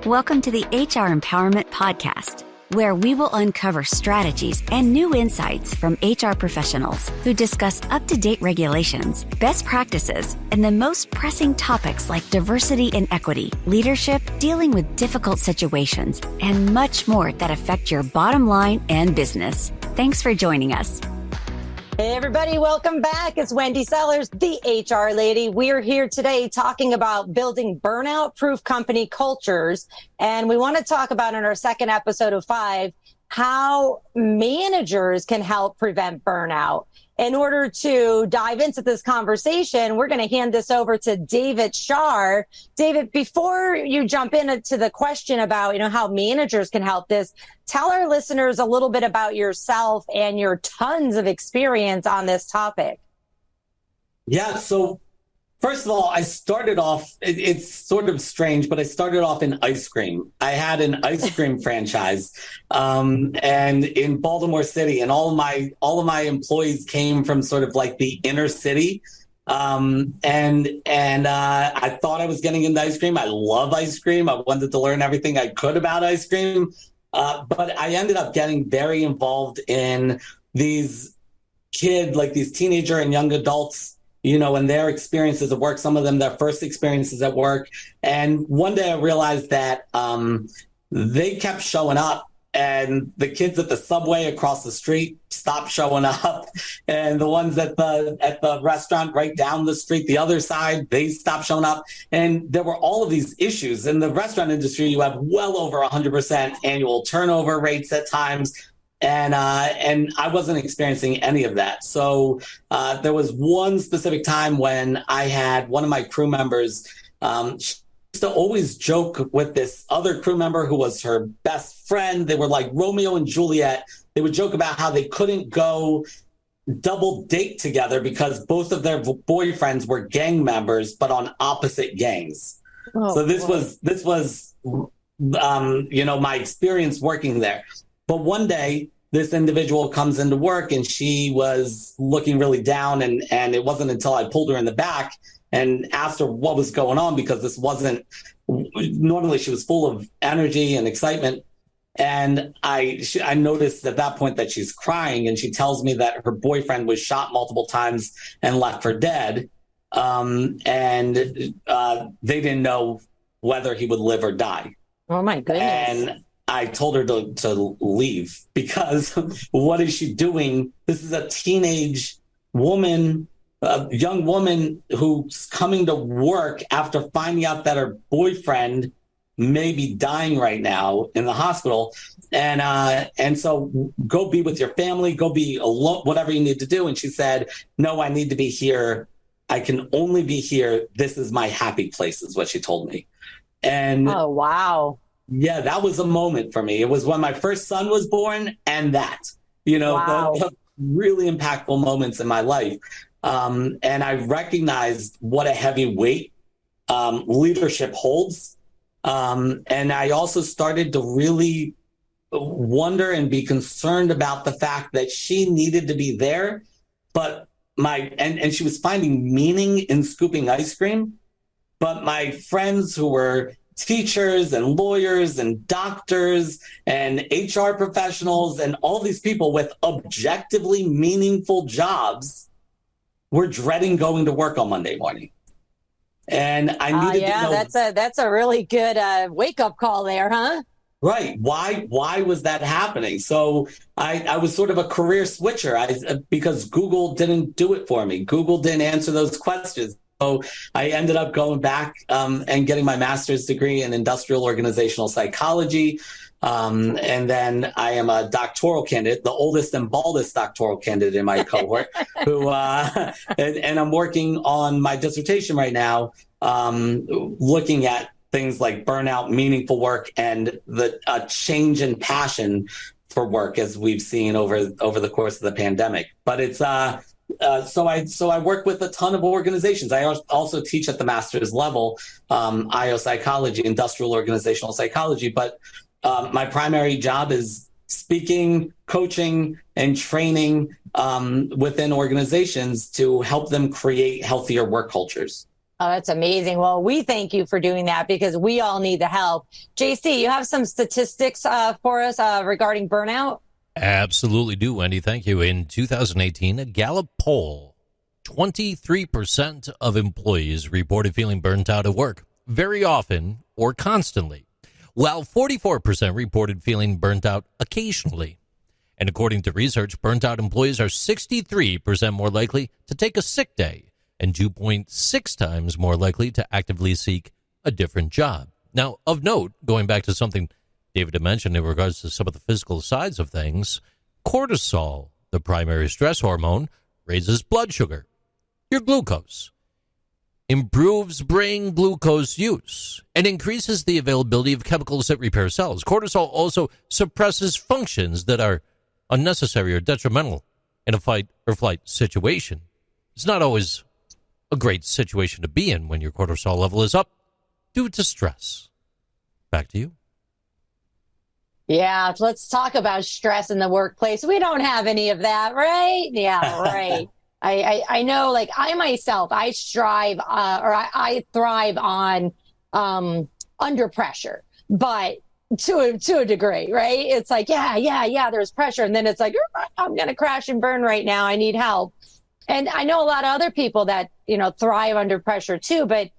Welcome to the HR Empowerment Podcast, where we will uncover strategies and new insights from HR professionals who discuss up-to-date regulations, best practices, and the most pressing topics like diversity and equity, leadership, dealing with difficult situations, and much more that affect your bottom line and business. Thanks for joining us. Hey everybody, welcome back. It's Wendy Sellers, the HR lady. We're here today talking about building burnout-proof company cultures. And we want to talk about in our second episode of 5, how managers can help prevent burnout. In order to dive into this conversation, we're going to hand this over to David Shar. David, before you jump into the question about, how managers can help this, tell our listeners a little bit about yourself and your tons of experience on this topic. Yeah. So first of all, I started off, it's sort of strange, but I started off in ice cream. I had an ice cream franchise, and in Baltimore City, and all of my employees came from sort of like the inner city. I thought I was getting into ice cream. I love ice cream. I wanted to learn everything I could about ice cream. But I ended up getting very involved in these these teenager and young adults, and their experiences at work, some of them their first experiences at work. And one day I realized that they kept showing up, and the kids at the subway across the street stopped showing up. And the ones at the restaurant right down the street, the other side, they stopped showing up. And there were all of these issues. In the restaurant industry, you have well over 100% annual turnover rates at times. And I wasn't experiencing any of that. So there was one specific time when I had one of my crew members, she used to always joke with this other crew member who was her best friend. They were like Romeo and Juliet. They would joke about how they couldn't go double date together because both of their boyfriends were gang members, but on opposite gangs. Oh, so this was my experience working there. But one day, this individual comes into work and she was looking really down. And it wasn't until I pulled her in the back and asked her what was going on, because this wasn't, normally she was full of energy and excitement. And I noticed at that point that she's crying, and she tells me that her boyfriend was shot multiple times and left for dead. They didn't know whether he would live or die. Oh my goodness. And I told her to leave, because what is she doing? This is a teenage woman, a young woman who's coming to work after finding out that her boyfriend may be dying right now in the hospital. And so go be with your family, go be alone, whatever you need to do. And she said, no, I need to be here. I can only be here. This is my happy place, is what she told me. And oh, wow. Yeah, that was a moment for me. It was when my first son was born, and that, wow. the really impactful moments in my life. And I recognized what a heavy weight leadership holds. And I also started to really wonder and be concerned about the fact that she needed to be there, but and she was finding meaning in scooping ice cream. But my friends who were teachers and lawyers and doctors and HR professionals and all these people with objectively meaningful jobs were dreading going to work on Monday morning. And I needed to know. That's a really good wake-up call there, huh? Right. Why was that happening? So I was sort of a career switcher because Google didn't do it for me. Google didn't answer those questions. So I ended up going back and getting my master's degree in industrial organizational psychology. And then I am a doctoral candidate, the oldest and baldest doctoral candidate in my cohort, and I'm working on my dissertation right now, looking at things like burnout, meaningful work, and the change in passion for work as we've seen over the course of the pandemic. But it's so I work with a ton of organizations. I also teach at the master's level, IO psychology, industrial organizational psychology. But my primary job is speaking, coaching, and training within organizations to help them create healthier work cultures. Oh, that's amazing. Well, we thank you for doing that because we all need the help. JC, you have some statistics for us regarding burnout? Absolutely do, Wendy. Thank you. In 2018, a Gallup poll, 23% of employees reported feeling burnt out at work, very often or constantly, while 44% reported feeling burnt out occasionally. And according to research, burnt out employees are 63% more likely to take a sick day and 2.6 times more likely to actively seek a different job. Now, of note, going back to something David had mentioned in regards to some of the physical sides of things, cortisol, the primary stress hormone, raises blood sugar, your glucose, improves brain glucose use, and increases the availability of chemicals that repair cells. Cortisol also suppresses functions that are unnecessary or detrimental in a fight or flight situation. It's not always a great situation to be in when your cortisol level is up due to stress. Back to you. Yeah, let's talk about stress in the workplace. We don't have any of that, right? Yeah, right. I know, like I myself, I strive I thrive on under pressure, but to a degree, right? It's like, yeah, there's pressure. And then it's like, I'm going to crash and burn right now. I need help. And I know a lot of other people that, thrive under pressure too, but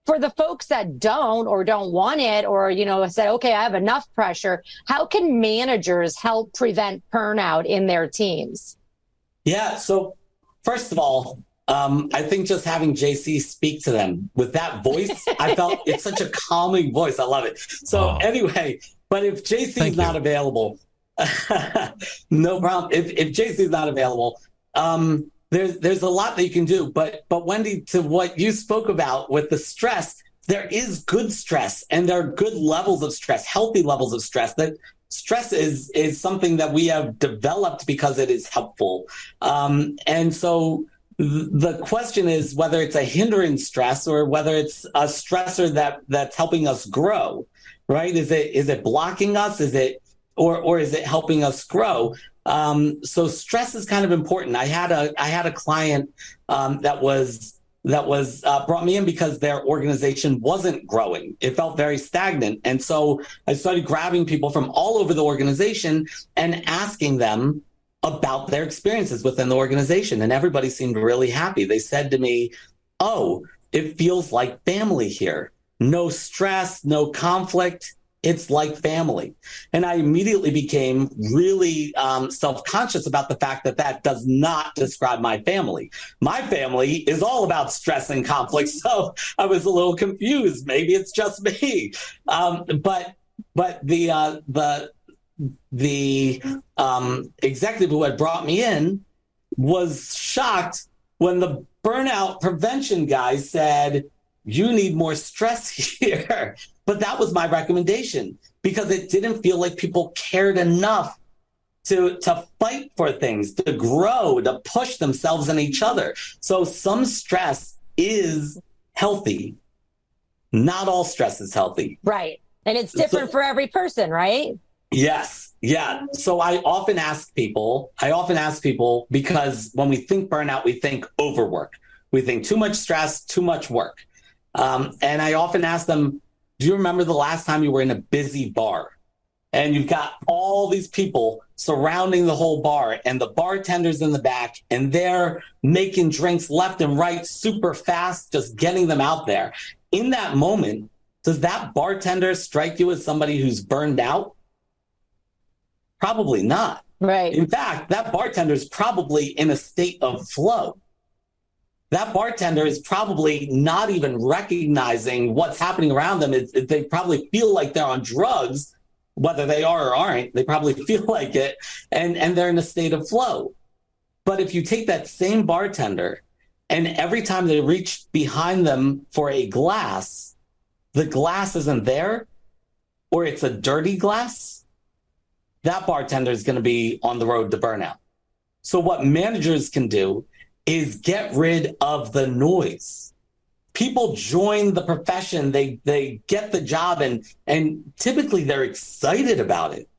for the folks that don't want it or, say, okay, I have enough pressure, how can managers help prevent burnout in their teams? Yeah. So first of all, I think just having JC speak to them with that voice, I felt it's such a calming voice. I love it. So anyway, but if JC is not available, no problem. If JC is not available, there's a lot that you can do. But Wendy, to what you spoke about with the stress, there is good stress and there are good levels of stress, healthy levels of stress. That stress is something that we have developed because it is helpful. And so the question is whether it's a hindering stress or whether it's a stressor that's helping us grow, right? Is it blocking us? Is it or is it helping us grow? So stress is kind of important. I had a client that was brought me in because their organization wasn't growing. It felt very stagnant. And so I started grabbing people from all over the organization and asking them about their experiences within the organization. And everybody seemed really happy. They said to me, oh, it feels like family here. No stress, no conflict. It's like family. And I immediately became really self-conscious about the fact that does not describe my family. My family is all about stress and conflict. So I was a little confused. Maybe it's just me. But the executive who had brought me in was shocked when the burnout prevention guy said, you need more stress here. But that was my recommendation because it didn't feel like people cared enough to fight for things, to grow, to push themselves and each other. So some stress is healthy. Not all stress is healthy. Right. And it's different for every person, right? Yes. Yeah. So I often ask people because when we think burnout, we think overwork. We think too much stress, too much work. And I often ask them, do you remember the last time you were in a busy bar and you've got all these people surrounding the whole bar and the bartender's in the back and they're making drinks left and right super fast, just getting them out there. In that moment, does that bartender strike you as somebody who's burned out? Probably not. Right. In fact, that bartender is probably in a state of flow. That bartender is probably not even recognizing what's happening around them. They probably feel like they're on drugs, whether they are or aren't. They probably feel like it, and they're in a state of flow. But if you take that same bartender, and every time they reach behind them for a glass, the glass isn't there, or it's a dirty glass, that bartender is going to be on the road to burnout. So what managers can do is get rid of the noise. People join the profession, they get the job, and typically they're excited about it.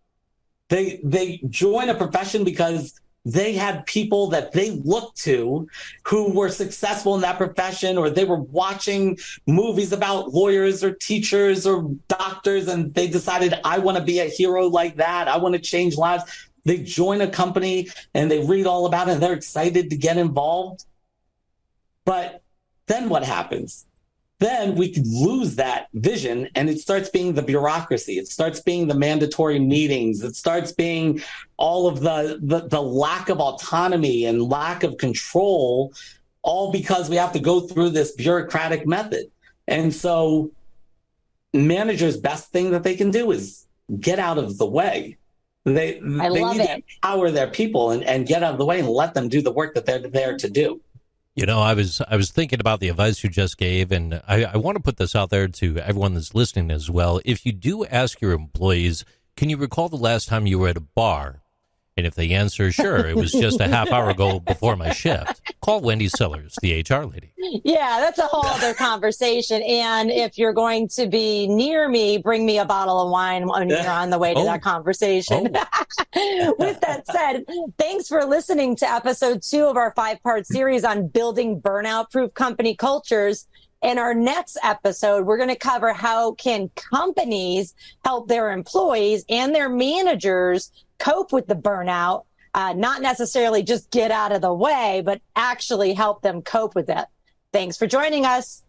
They join a profession because they had people that they looked to who were successful in that profession, or they were watching movies about lawyers or teachers or doctors, and they decided, I want to be a hero like that. I want to change lives. They join a company and they read all about it and they're excited to get involved. But then what happens? Then we could lose that vision, and it starts being the bureaucracy. It starts being the mandatory meetings. It starts being all of the lack of autonomy and lack of control, all because we have to go through this bureaucratic method. And so managers' best thing that they can do is get out of the way. They need to empower their people and get out of the way and let them do the work that they're there to do. You know, I was thinking about the advice you just gave, and I want to put this out there to everyone that's listening as well. If you do ask your employees, can you recall the last time you were at a bar? And if they answer, sure, it was just a half hour ago before my shift, call Wendy Sellers, the HR lady. Yeah, that's a whole other conversation. And if you're going to be near me, bring me a bottle of wine when you're on the way to that conversation. With that said, thanks for listening to episode 2 of our 5-part series on building burnout-proof company cultures. In our next episode, we're going to cover how can companies help their employees and their managers cope with the burnout, not necessarily just get out of the way, but actually help them cope with it. Thanks for joining us.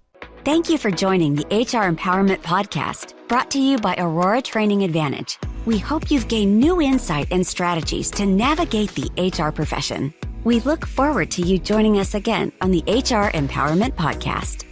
Thank you for joining the HR Empowerment Podcast, brought to you by Aurora Training Advantage. We hope you've gained new insight and strategies to navigate the HR profession. We look forward to you joining us again on the HR Empowerment Podcast.